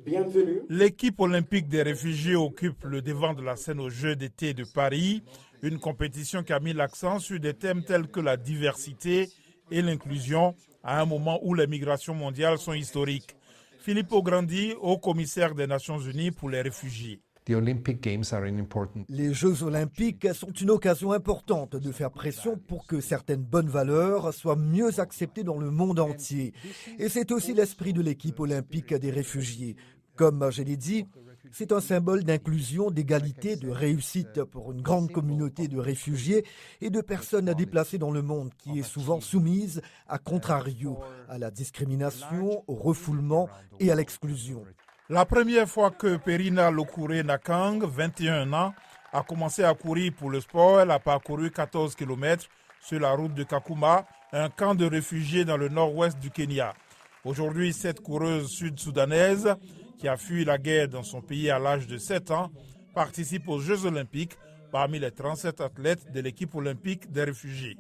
bienvenue. L'équipe olympique des réfugiés occupe le devant de la scène aux Jeux d'été de Paris, une compétition qui a mis l'accent sur des thèmes tels que la diversité et l'inclusion à un moment où les migrations mondiales sont historiques. Filippo Grandi, haut commissaire des Nations Unies pour les réfugiés. Les Jeux olympiques sont une occasion importante de faire pression pour que certaines bonnes valeurs soient mieux acceptées dans le monde entier. Et c'est aussi l'esprit de l'équipe olympique des réfugiés. Comme je l'ai dit, c'est un symbole d'inclusion, d'égalité, de réussite pour une grande communauté de réfugiés et de personnes déplacées dans le monde qui est souvent soumise à contrario, à la discrimination, au refoulement et à l'exclusion. La première fois que Perina Lokure Nakang, 21 ans, a commencé à courir pour le sport, elle a parcouru 14 km sur la route de Kakuma, un camp de réfugiés dans le nord-ouest du Kenya. Aujourd'hui, cette coureuse sud-soudanaise, qui a fui la guerre dans son pays à l'âge de 7 ans, participe aux Jeux olympiques parmi les 37 athlètes de l'équipe olympique des réfugiés.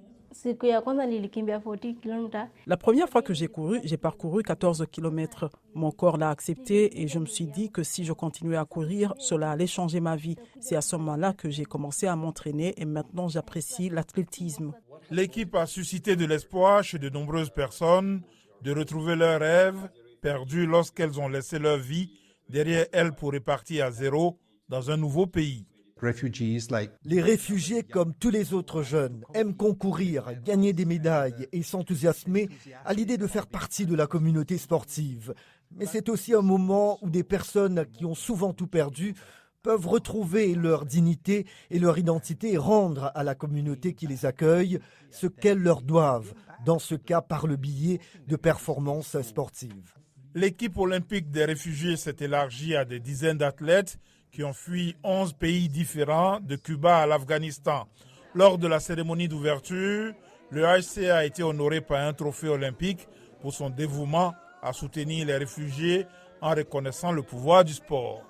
La première fois que j'ai parcouru 14 km. Mon corps l'a accepté et je me suis dit que si je continuais à courir, cela allait changer ma vie. C'est à ce moment-là que j'ai commencé à m'entraîner et maintenant j'apprécie l'athlétisme. L'équipe a suscité de l'espoir chez de nombreuses personnes de retrouver leurs rêves perdus lorsqu'elles ont laissé leur vie derrière elles pour repartir à zéro dans un nouveau pays. Les réfugiés, comme tous les autres jeunes, aiment concourir, gagner des médailles et s'enthousiasmer à l'idée de faire partie de la communauté sportive. Mais c'est aussi un moment où des personnes qui ont souvent tout perdu peuvent retrouver leur dignité et leur identité et rendre à la communauté qui les accueille ce qu'elles leur doivent, dans ce cas par le biais de performances sportives. L'équipe olympique des réfugiés s'est élargie à des dizaines d'athlètes qui ont fui 11 pays différents, de Cuba à l'Afghanistan. Lors de la cérémonie d'ouverture, le HCA a été honoré par un trophée olympique pour son dévouement à soutenir les réfugiés en reconnaissant le pouvoir du sport.